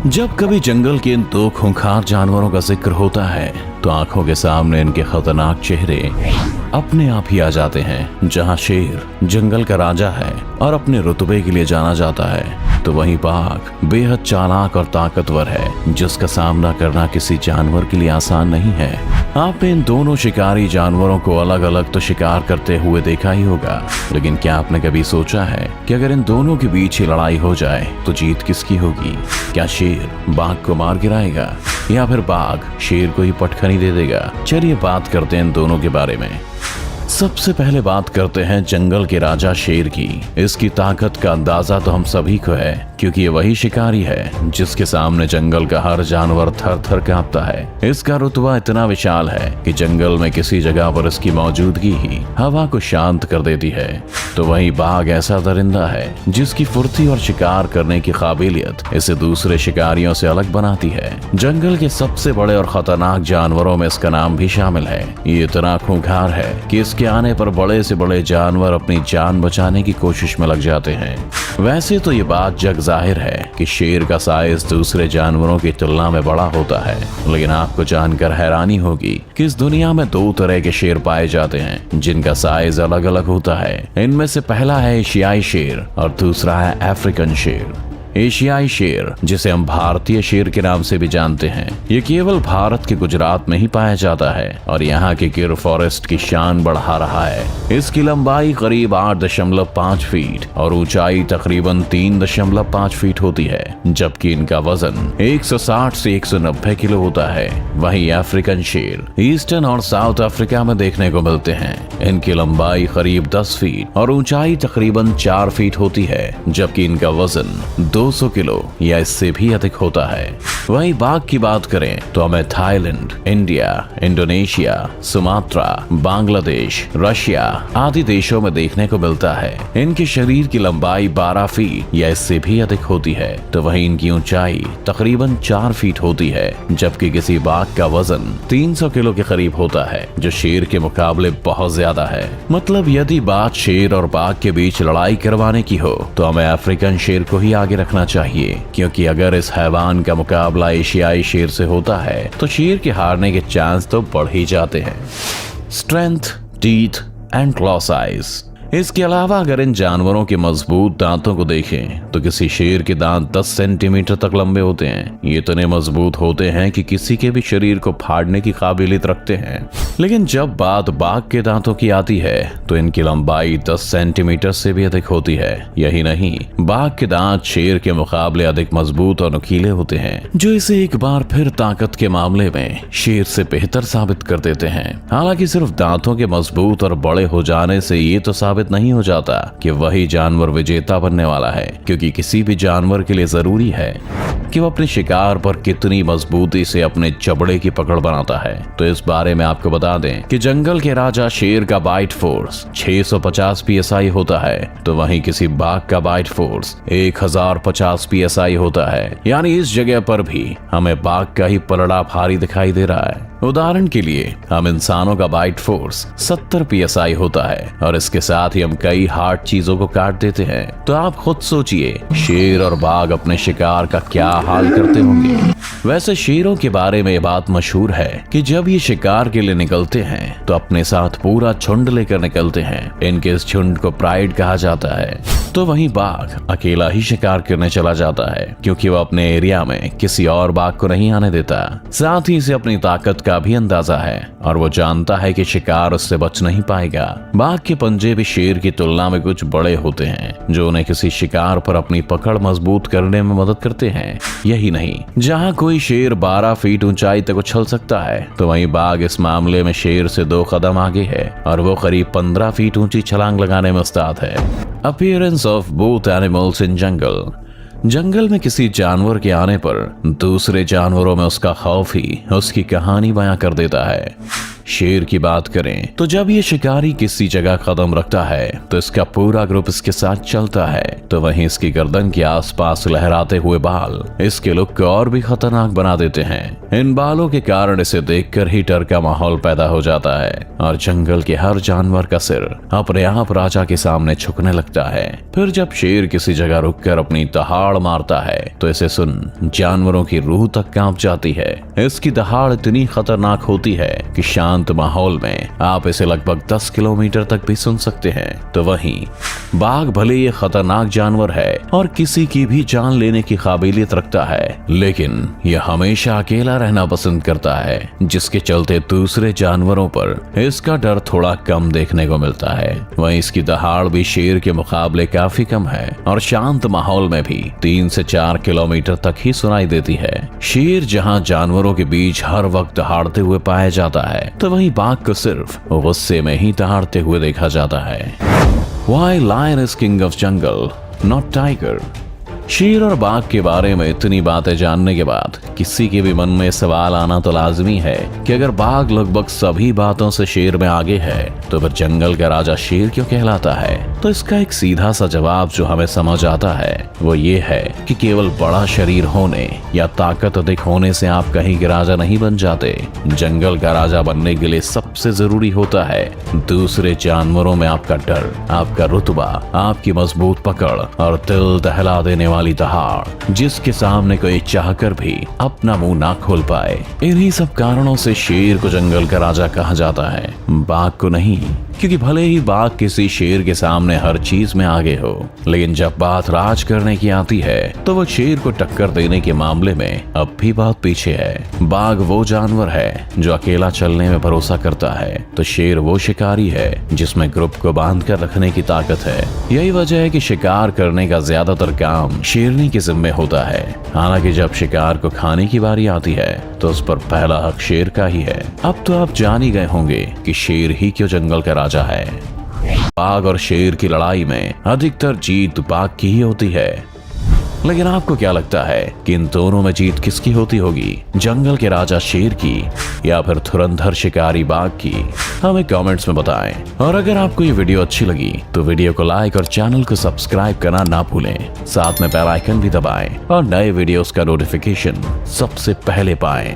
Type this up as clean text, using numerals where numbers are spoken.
जब कभी जंगल के इन दो खूंखार जानवरों का जिक्र होता है तो आंखों के सामने इनके खतरनाक चेहरे अपने आप ही आ जाते हैं। जहां शेर जंगल का राजा है और अपने रुतबे के लिए जाना जाता है, तो वहीं बाघ बेहद चालाक और ताकतवर है, जिसका सामना करना किसी जानवर के लिए आसान नहीं है। आपने इन दोनों शिकारी जानवरों को अलग अलग तो शिकार करते हुए देखा ही होगा, लेकिन क्या आपने कभी सोचा है कि अगर इन दोनों के बीच ही लड़ाई हो जाए तो जीत किसकी होगी? क्या शेर बाघ को मार गिराएगा या फिर बाघ शेर को ही पटखनी दे देगा? चलिए बात करते हैं इन दोनों के बारे में। सबसे पहले बात करते हैं जंगल के राजा शेर की। इसकी ताकत का अंदाजा तो हम सभी को है, क्योंकि ये वही शिकारी है जिसके सामने जंगल का हर जानवर थर थर कांपता है। इसका रुतबा इतना विशाल है कि जंगल में किसी जगह पर इसकी मौजूदगी ही हवा को शांत कर देती है। तो वहीं बाघ ऐसा दरिंदा है जिसकी फुर्ती और शिकार करने की काबिलियत इसे दूसरे शिकारियों से अलग बनाती है। जंगल के सबसे बड़े और खतरनाक जानवरों में इसका नाम भी शामिल है। ये इतना खूंखार है कि इसके आने पर बड़े से बड़े जानवर अपनी जान बचाने की कोशिश में लग जाते हैं। वैसे तो ये बात जग जाहिर है कि शेर का साइज दूसरे जानवरों की तुलना में बड़ा होता है, लेकिन आपको जानकर हैरानी होगी कि इस दुनिया में दो तरह के शेर पाए जाते हैं जिनका साइज अलग अलग होता है। इनमें से पहला है एशियाई शेर और दूसरा है अफ्रीकन शेर। एशियाई शेर, जिसे हम भारतीय शेर के नाम से भी जानते हैं, ये केवल भारत के गुजरात में ही पाया जाता है और यहाँ के गिर फॉरेस्ट की शान बढ़ा रहा है। इसकी लंबाई करीब 8.5 फीट और ऊंचाई तकरीबन 3.5 फीट होती है, जबकि इनका वजन 160 से 190 किलो होता है। वहीं अफ्रीकन शेर ईस्टर्न और साउथ अफ्रीका में देखने को मिलते हैं। इनकी लंबाई करीब 10 फीट और ऊंचाई तकरीबन 4 फीट होती है, जबकि इनका वजन 200 किलो या इससे भी अधिक होता है। वहीं बाघ की बात करें तो हमें Thailand, India, Indonesia, Sumatra, Bangladesh, Russia आदि देशों में देखने को मिलता है। इनके शरीर की लंबाई 12 फीट या इससे भी अधिक होती है, तो वहीं इनकी ऊंचाई तकरीबन 4 फीट होती है, जबकि किसी बाघ का वजन 300 किलो के करीब होता है, जो शेर के मुकाबले बहुत ज्यादा है। मतलब यदि बात शेर और बाघ के बीच लड़ाई करवाने की हो तो हमें अफ्रीकन शेर को ही आगे रखना चाहिए, क्योंकि अगर इस हैवान का मुकाबला एशियाई शेर से होता है तो शेर के हारने के चांस तो बढ़ ही जाते हैं। Strength, teeth and claw size. इसके अलावा अगर इन जानवरों के मजबूत दांतों को देखें तो किसी शेर के दांत 10 सेंटीमीटर तक लंबे होते हैं। ये इतने मजबूत होते हैं कि किसी के भी शरीर को फाड़ने की काबिलियत रखते हैं। लेकिन जब बात बाघ के दांतों की आती है तो इनकी लंबाई 10 सेंटीमीटर से भी अधिक होती है। यही नहीं, बाघ के दांत शेर के मुकाबले अधिक मजबूत और नुकीले होते हैं, जो इसे एक बार फिर ताकत के मामले में शेर से बेहतर साबित कर देते हैं। हालांकि सिर्फ दांतों के मजबूत और बड़े हो जाने से ये तो साबित नहीं हो जाता कि वही जानवर विजेता बनने वाला है, क्योंकि किसी भी जानवर के लिए जरूरी है कि वो अपने शिकार पर कितनी मजबूती से अपने चबड़े की पकड़ बनाता है। तो इस बारे में आपको बता दें कि जंगल के राजा शेर का बाइट फोर्स 650 psi होता है, तो वहीं किसी बाघ का बाइट फोर्स 1050 psi होता है। यानी इस जगह पर भी हमें बाघ का ही पलड़ा भारी दिखाई दे रहा है। उदाहरण के लिए हम इंसानों का बाइट फोर्स 70 psi होता है और इसके साथ ही हम कई हार्ड चीजों को काट देते हैं। तो आप खुद सोचिए, शेर और बाघ अपने शिकार का क्या हाल करते होंगे। वैसे शेरों के बारे में ये बात मशहूर है कि जब ये शिकार के लिए निकलते हैं तो अपने साथ पूरा झुंड लेकर निकलते हैं। इनके इस झुंड को प्राइड कहा जाता है। तो वहीं बाघ अकेला ही शिकार करने चला जाता है, क्योंकि वो अपने एरिया में किसी और बाघ को नहीं आने देता। साथ ही इसे अपनी ताकत का भी अंदाजा है और वो जानता है कि शिकार उससे बच नहीं पाएगा। बाघ के पंजे भी शेर की तुलना में कुछ बड़े होते हैं, जो उन्हें किसी शिकार पर अपनी पकड़ मजबूत करने में मदद करते हैं। यही नहीं, जहाँ कोई शेर 12 फीट ऊंचाई तक उछल सकता है, तो वहीं बाघ इस मामले में शेर से 2 कदम आगे है और वो करीब 15 फीट ऊंची छलांग लगाने में उस्ताद है। Appearance of both animals in jungle. जंगल में किसी जानवर के आने पर दूसरे जानवरों में उसका खौफ ही उसकी कहानी बयां कर देता है। शेर की बात करें तो जब ये शिकारी किसी जगह कदम रखता है तो इसका पूरा ग्रुप इसके साथ चलता है, तो वहीं इसकी गर्दन के आसपास लहराते हुए बाल इसके लुक को और भी खतरनाक बना देते हैं। इन बालों के कारण इसे देखकर ही डर का माहौल पैदा हो जाता है और जंगल के हर जानवर का सिर अपने आप राजा के सामने झुकने लगता है। फिर जब शेर किसी जगह रुककर अपनी दहाड़ दहाड़ मारता है तो इसे सुन जानवरों की रूह तक कांप जाती है। इसकी दहाड़ इतनी खतरनाक होती है कि शांत माहौल में आप इसे लगभग 10 किलोमीटर तक भी सुन सकते हैं। तो वहीं बाघ भले ये खतरनाक जानवर है और किसी की भी जान लेने की काबिलियत रखता है, लेकिन यह हमेशा अकेला रहना पसंद करता है, जिसके चलते दूसरे जानवरों पर इसका डर थोड़ा कम देखने को मिलता है। वहीं इसकी दहाड़ भी शेर के मुकाबले काफी कम है और शांत माहौल में भी 3 से 4 किलोमीटर तक ही सुनाई देती है। शेर जहां जानवरों के बीच हर वक्त दहाड़ते हुए पाया जाता है, तो वहीं बाघ को सिर्फ गुस्से में ही दहाड़ते हुए देखा जाता है। Why lion is king of jungle, not tiger? शेर और बाघ के बारे में इतनी बातें जानने के बाद किसी के भी मन में सवाल आना तो लाजमी है कि अगर बाघ लगभग सभी बातों से शेर में आगे है, तो फिर जंगल का राजा शेर क्यों कहलाता है? तो इसका एक सीधा सा जवाब जो हमें समझ आता है वो ये है कि केवल बड़ा शरीर होने या ताकत अधिक होने से आप कहीं के राजा नहीं बन जाते। जंगल का राजा बनने के लिए सबसे जरूरी होता है दूसरे जानवरों में आपका डर, आपका रुतबा, आपकी मजबूत पकड़ और दिल दहला देने वाली दहाड़, जिसके सामने कोई चाहकर भी अपना मुंह ना खोल पाए। इन्हीं सब कारणों से शेर को जंगल का राजा कहा जाता है, बाघ को नहीं। क्योंकि भले ही बाघ किसी शेर के सामने हर चीज में आगे हो, लेकिन जब बात राज करने की आती है तो वो शेर को टक्कर देने के मामले में अब भी बहुत पीछे है। बाघ वो जानवर है जो अकेला चलने में भरोसा करता है, तो शेर वो शिकारी है जिसमें ग्रुप को बांध कर रखने की ताकत है। यही वजह है कि शिकार करने का ज्यादातर काम शेरनी के जिम्मे होता है। हालांकि जब शिकार को खाने की बारी आती है तो उस पर पहला हक शेर का ही है। अब तो आप जान ही गए होंगे कि शेर ही क्यों जंगल का राजा है। बाघ और शेर की लड़ाई में अधिकतर जीत बाघ की ही होती है, लेकिन आपको क्या लगता है कि इन दोनों में जीत किसकी होती होगी, जंगल के राजा शेर की या फिर धुरंधर शिकारी बाघ की? हमें कमेंट्स में बताएं। और अगर आपको ये वीडियो अच्छी लगी तो वीडियो को लाइक और चैनल को सब्सक्राइब करना ना भूलें। साथ में बेल आइकन भी दबाएं और नए वीडियोस का नोटिफिकेशन सबसे पहले पाएं।